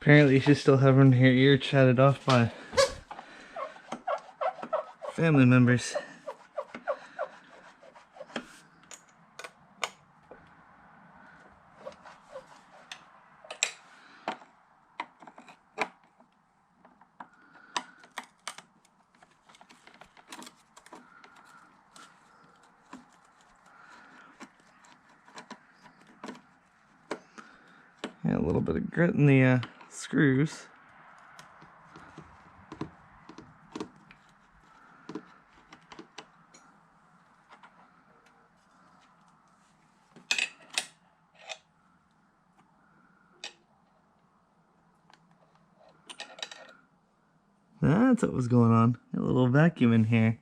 Apparently she's still having her ear chatted off by family members. Yeah, a little bit of grit in the screws. That's what was going on. A little vacuum in here.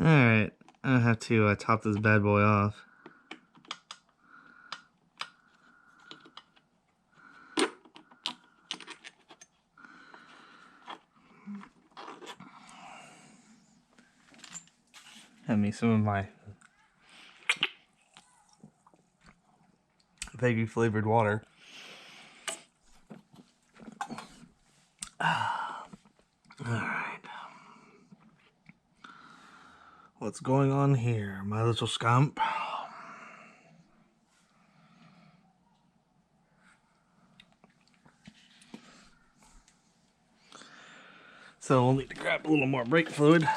Alright, I have to top this bad boy off. Have me some of my veggie flavored water. Alright. What's going on here, my little scamp? So we'll need to grab a little more brake fluid.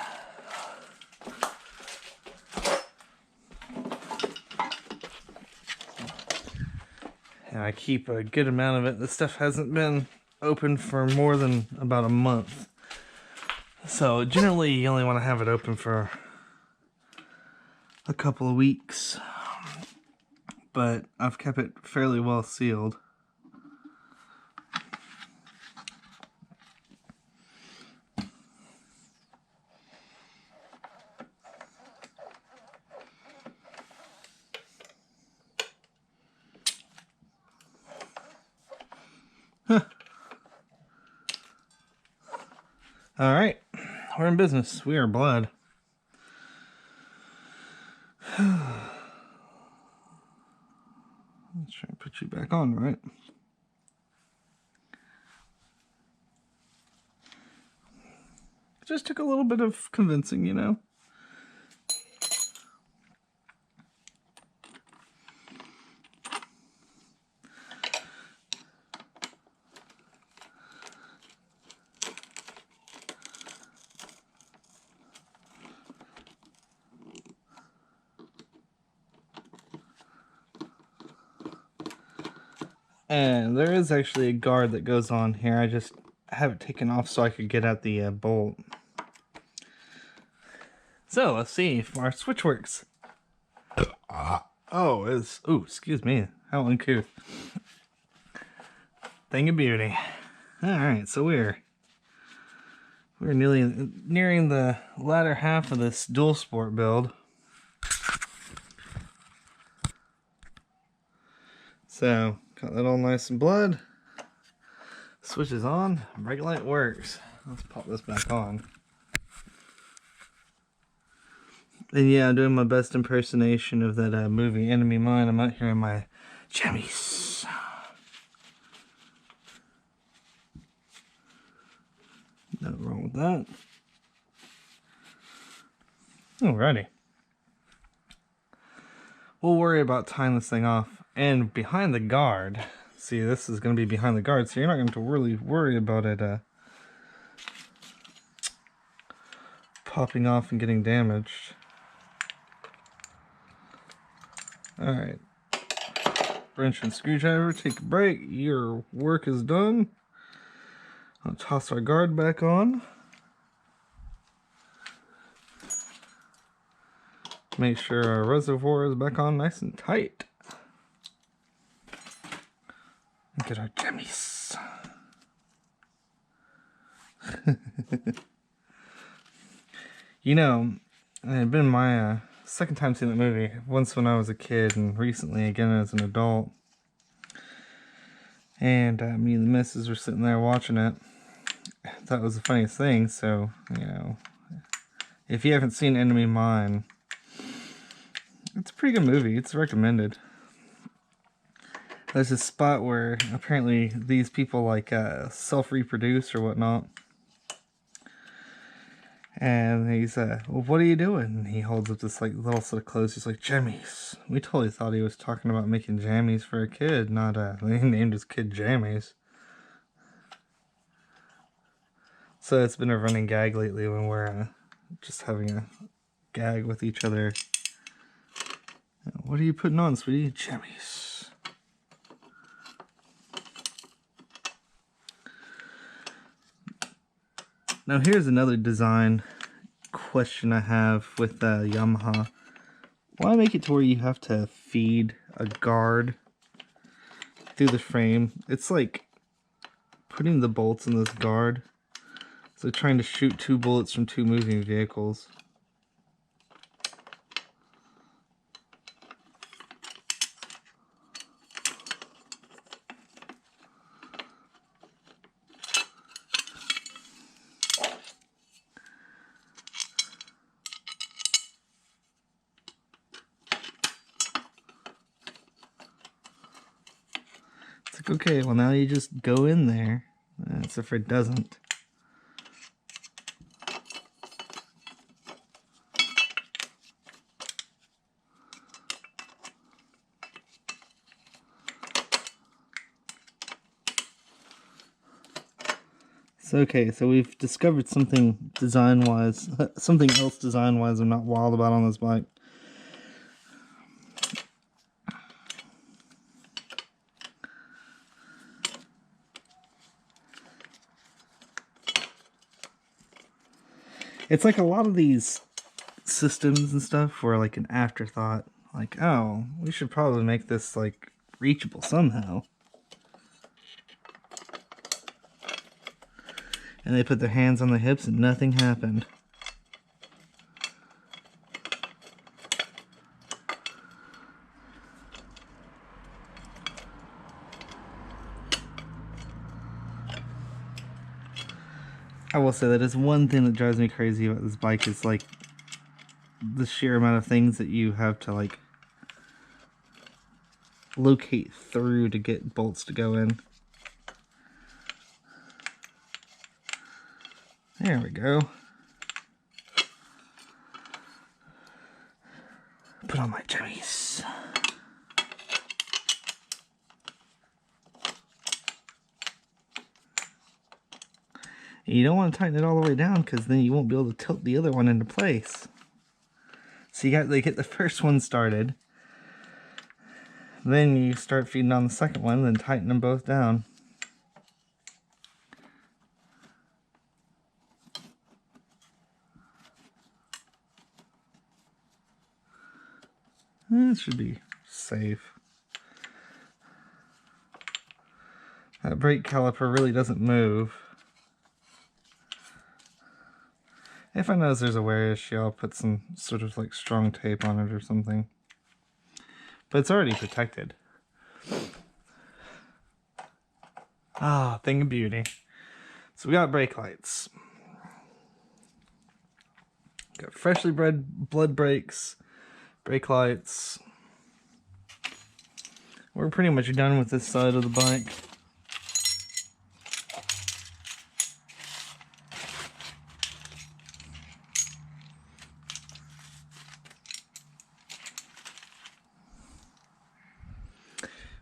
And I keep a good amount of it. This stuff hasn't been open for more than about a month. So generally you only want to have it open for a couple of weeks. But I've kept it fairly well sealed. Huh. All right, we're in business. We are blood. Let's try and put you back on, right? It just took a little bit of convincing, you know. And there is actually a guard that goes on here. I just have it taken off so I could get at the bolt. So let's see if our switch works. Oh, it's excuse me, how uncouth. Thing of beauty. All right, so we're nearing the latter half of this dual sport build. So got that all nice and blood. Switch is on, brake light works. Let's pop this back on. And yeah, I'm doing my best impersonation of that movie Enemy Mine. I'm out here in my jammies. Nothing wrong with that. Alrighty. We'll worry about tying this thing off. And behind the guard, see, this is going to be behind the guard, so you're not going to really worry about it popping off and getting damaged. Alright. Wrench and screwdriver, take a break. Your work is done. I'll toss our guard back on. Make sure our reservoir is back on nice and tight. And get our jammies. You know, it had been my second time seeing that movie. Once when I was a kid and recently again as an adult. And me and the missus were sitting there watching it. I thought it was the funniest thing, so, you know, if you haven't seen Enemy Mine, it's a pretty good movie. It's recommended. There's a spot where apparently these people like self-reproduce or whatnot. And he's, well, what are you doing? And he holds up this like little set of clothes. He's like, jammies. We totally thought he was talking about making jammies for a kid, not he named his kid Jammies. So it's been a running gag lately when we're just having a gag with each other. What are you putting on, sweetie? Jammies. Now here's another design question I have with Yamaha. Why make it to where you have to feed a guard through the frame? It's like putting the bolts in this guard. It's like trying to shoot 2 bullets from 2 moving vehicles. It's like, okay, well now you just go in there. That's if it doesn't. So, okay, so we've discovered something design-wise, something else design-wise I'm not wild about on this bike. It's like a lot of these systems and stuff were like an afterthought. Like, oh, we should probably make this like reachable somehow. And they put their hands on the hips and nothing happened. I will say that is one thing that drives me crazy about this bike is like the sheer amount of things that you have to like locate through to get bolts to go in. There we go. Put on my jammies. You don't want to tighten it all the way down because then you won't be able to tilt the other one into place. So you got to get the first one started. Then you start feeding on the second one, then tighten them both down. It should be safe. That brake caliper really doesn't move. If I notice there's a wear issue, I'll put some sort of like strong tape on it or something. But it's already protected. Ah, thing of beauty. So we got brake lights. Got freshly bred blood brakes. Brake lights. We're pretty much done with this side of the bike.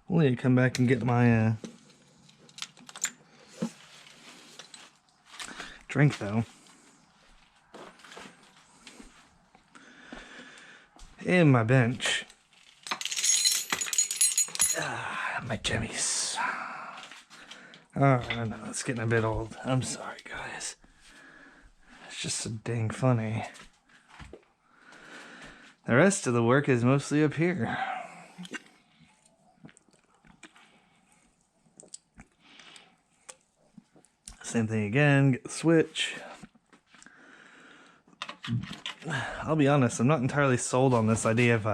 We'll need to come back and get my drink though. In my bench. My jammies. Oh, I know, it's getting a bit old. I'm sorry, guys. It's just so dang funny. The rest of the work is mostly up here. Same thing again, get the switch. I'll be honest, I'm not entirely sold on this idea of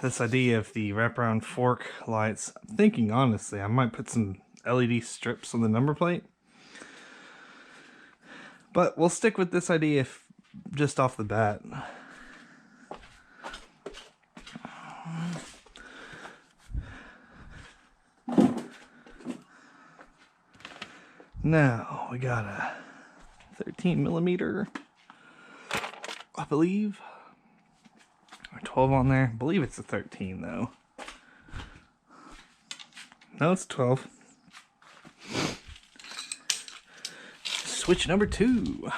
this idea of the wraparound fork lights. I'm thinking honestly I might put some LED strips on the number plate, but we'll stick with this idea just off the bat. Now we got a 13mm, I believe, or 12 on there. I believe it's a 13 though. No, it's 12. Switch number 2.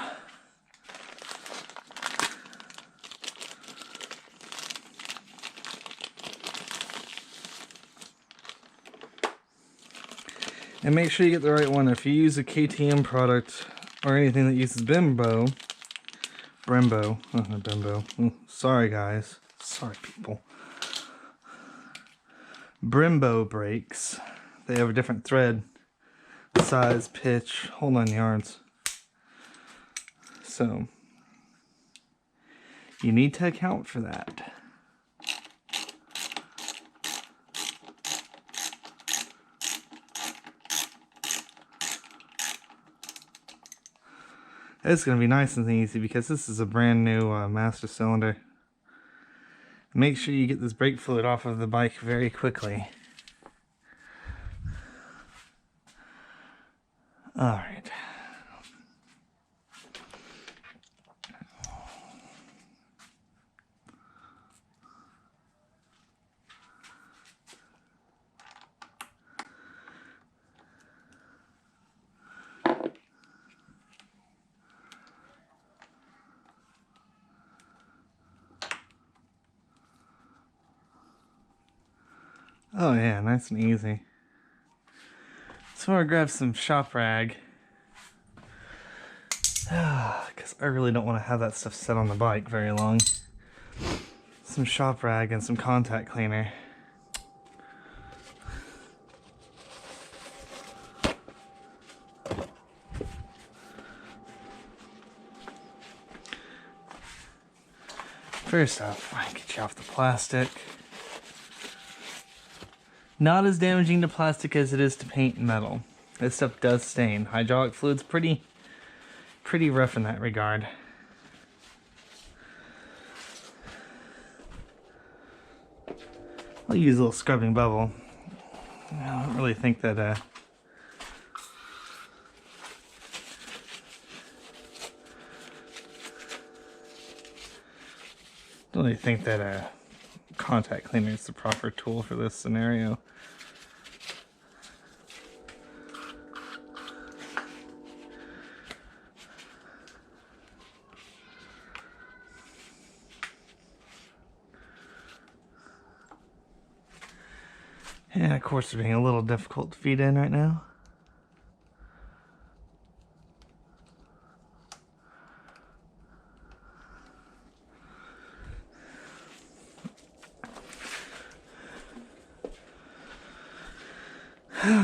And make sure you get the right one. If you use a KTM product or anything that uses Brembo, sorry guys, sorry people. Brembo brakes, they have a different thread, size, pitch, whole 9 yards. So you need to account for that. It's going to be nice and easy because this is a brand new master cylinder. Make sure you get this brake fluid off of the bike very quickly. Alright. Oh yeah, nice and easy. So I'm gonna grab some shop rag. Because I really don't want to have that stuff set on the bike very long. Some shop rag and some contact cleaner. First off, I get you off the plastic. Not as damaging to plastic as it is to paint and metal. This stuff does stain. Hydraulic fluid's pretty rough in that regard. I'll use a little scrubbing bubble. I don't really think that contact cleaner is the proper tool for this scenario. And of course, it's being a little difficult to feed in right now.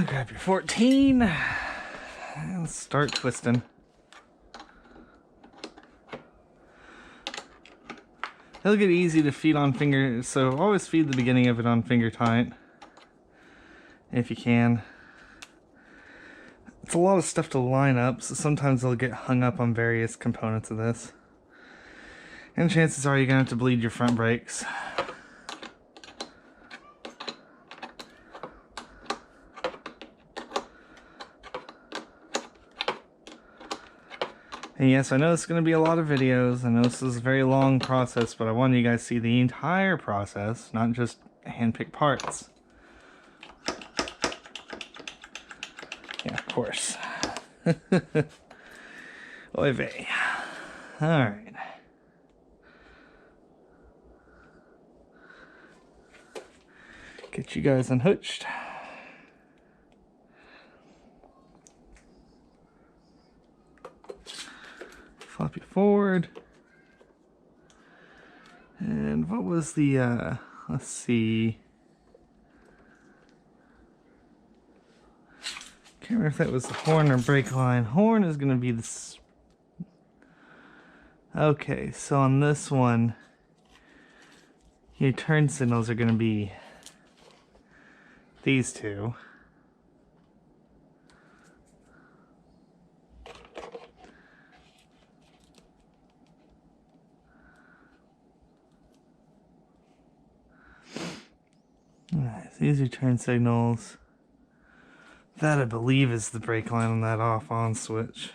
Grab your 14 and start twisting. It'll get easy to feed on finger, so always feed the beginning of it on finger tight if you can. It's a lot of stuff to line up, so sometimes they'll get hung up on various components of this. And chances are you're gonna have to bleed your front brakes. And yes, I know this is going to be a lot of videos. I know this is a very long process, but I wanted you guys to see the entire process, not just hand-picked parts. Yeah, of course. Oy vey. Alright. Get you guys unhooked. Flop you forward. And what was the, let's see. Can't remember if that was the horn or brake line. Horn is going to be this. Okay, so on this one, your turn signals are going to be these two. Alright, so these are turn signals. That, I believe, is the brake line on that off-on switch.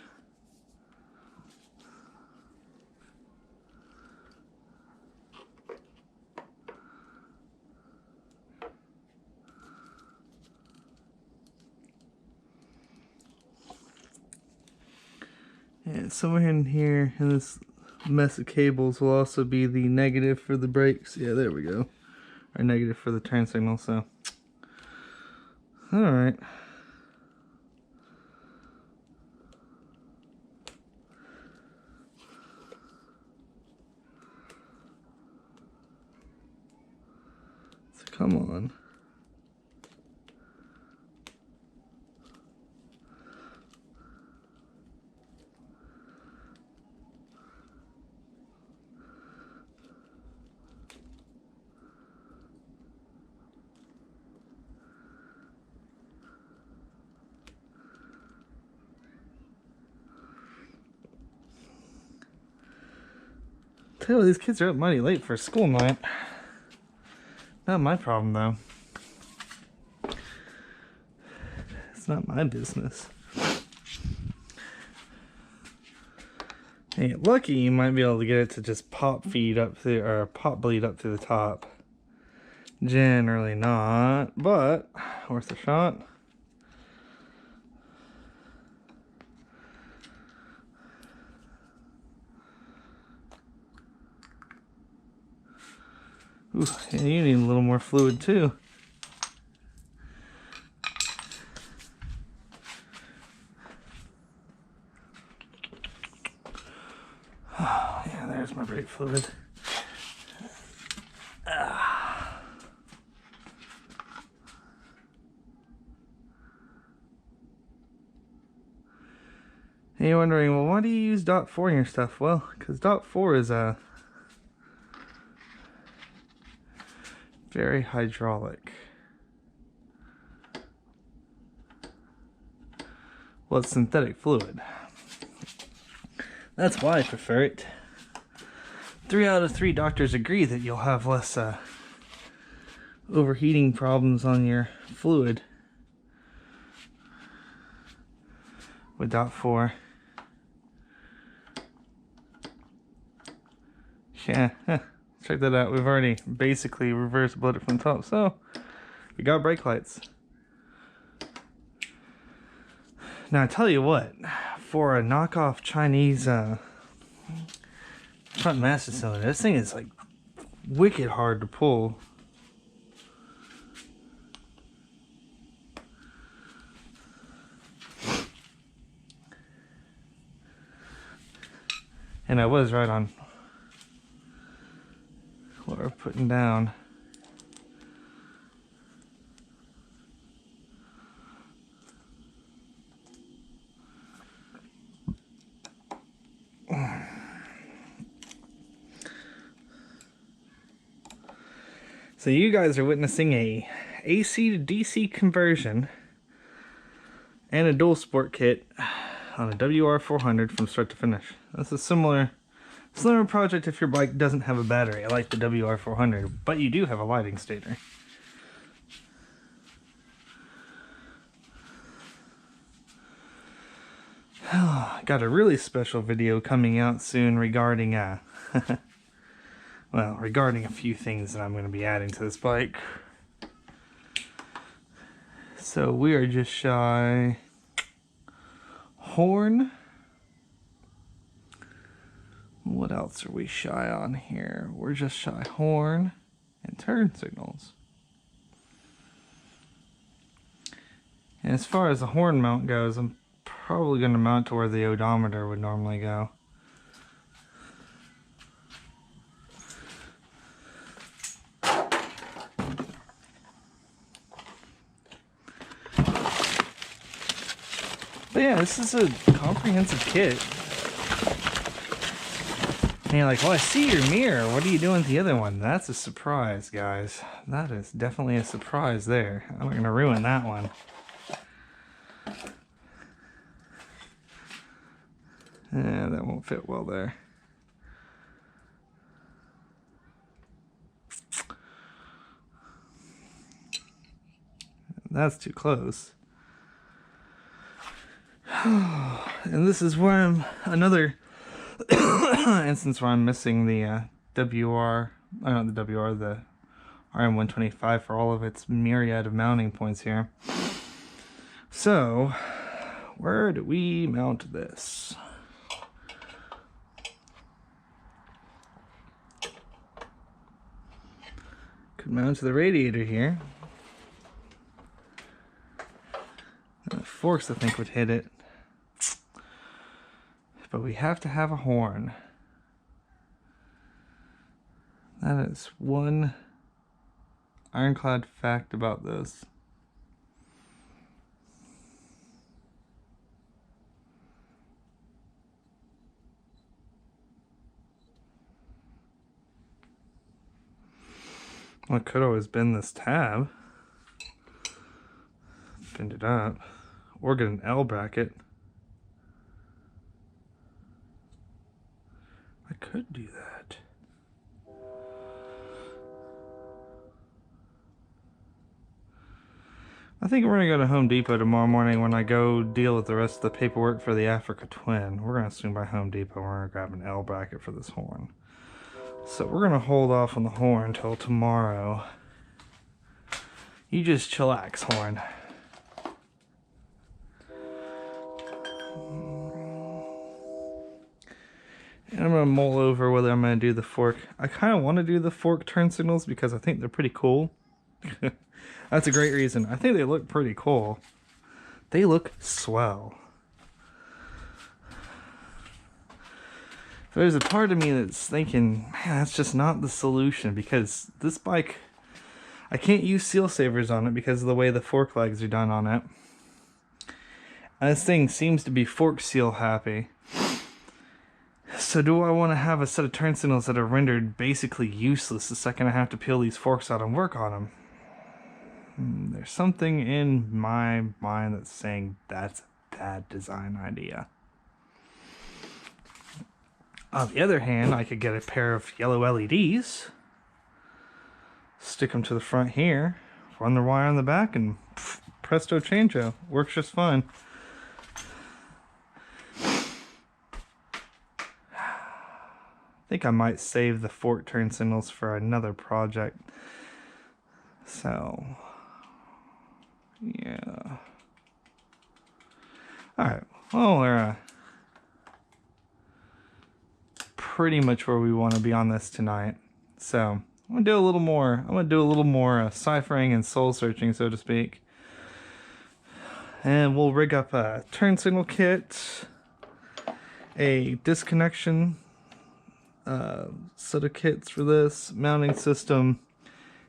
And somewhere in here, in this mess of cables, will also be the negative for the brakes. Yeah, there we go. Or negative for the turn signal, so. Alright. So come on. Tell you what, these kids are up mighty late for school night. Not my problem, though. It's not my business. Hey, lucky you might be able to get it to just pop feed up through, or pop bleed up through the top. Generally not, but worth a shot. Ooh, yeah, you need a little more fluid too. Oh, yeah, there's my brake fluid. And you're wondering, well, why do you use .4 in your stuff? Well, because .4 is a very hydraulic. Well, it's synthetic fluid. That's why I prefer it. 3 out of 3 doctors agree that you'll have less overheating problems on your fluid with .4. Yeah, check that out. We've already basically reverse bled it from the top, so we got brake lights. Now I tell you what, for a knockoff Chinese front master cylinder, this thing is like wicked hard to pull. And I was right on what we're putting down. So you guys are witnessing a AC to DC conversion and a dual sport kit on a WR400 from start to finish. That's a similar project if your bike doesn't have a battery like the WR400, but you do have a lighting stator. Got a really special video coming out soon regarding well, regarding a few things that I'm going to be adding to this bike. So we are just shy horn. What else are we shy on here? We're just shy horn and turn signals. And as far as the horn mount goes, I'm probably going to mount to where the odometer would normally go. But yeah, this is a comprehensive kit. And you're like, well, I see your mirror. What are you doing with the other one? That's a surprise, guys. That is definitely a surprise there. I'm not going to ruin that one. Yeah, that won't fit well there. That's too close. And this is where I'm another instance where I'm missing the the RM125 for all of its myriad of mounting points here. So, where do we mount this? Could mount to the radiator here. The forks, I think, would hit it. But we have to have a horn. That is one ironclad fact about this. Well, it could always been this tab. Bend it up. Or get an L bracket. I could do that. I think we're going to go to Home Depot tomorrow morning when I go deal with the rest of the paperwork for the Africa Twin. We're going to swing by Home Depot. We're going to grab an L bracket for this horn. So we're going to hold off on the horn until tomorrow. You just chillax, horn. And I'm going to mull over whether I'm going to do the fork. I kind of want to do the fork turn signals because I think they're pretty cool. That's a great reason. I think they look pretty cool. They look swell. There's a part of me that's thinking, man, that's just not the solution, because this bike, I can't use seal savers on it because of the way the fork legs are done on it. And this thing seems to be fork seal happy. So do I want to have a set of turn signals that are rendered basically useless the second I have to peel these forks out and work on them? There's something in my mind that's saying that's a bad design idea. On the other hand, I could get a pair of yellow LEDs, stick them to the front here, run the wire on the back, and presto changeo. Works just fine. I think I might save the fork turn signals for another project. So, yeah. Alright, well, we're pretty much where we want to be on this tonight. So, I'm gonna do a little more ciphering and soul searching, so to speak. And we'll rig up a turn signal kit, a disconnection set of kits for this, mounting system,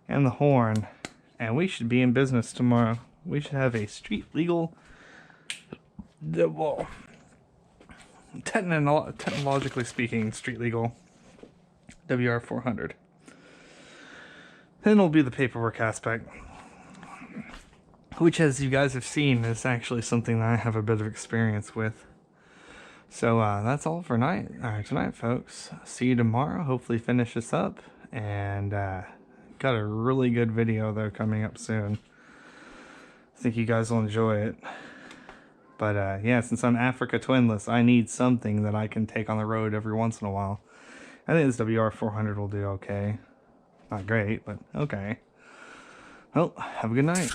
and the horn. And we should be in business tomorrow. We should have a street legal, well, technologically speaking, street legal WR400. Then it'll be the paperwork aspect, which, as you guys have seen, is actually something that I have a bit of experience with. So that's all for tonight, folks. See you tomorrow. Hopefully finish this up. And got a really good video, though, coming up soon. I think you guys will enjoy it. But yeah, since I'm Africa Twinless, I need something that I can take on the road every once in a while. I think this WR400 will do okay. Not great, but okay. Well, have a good night.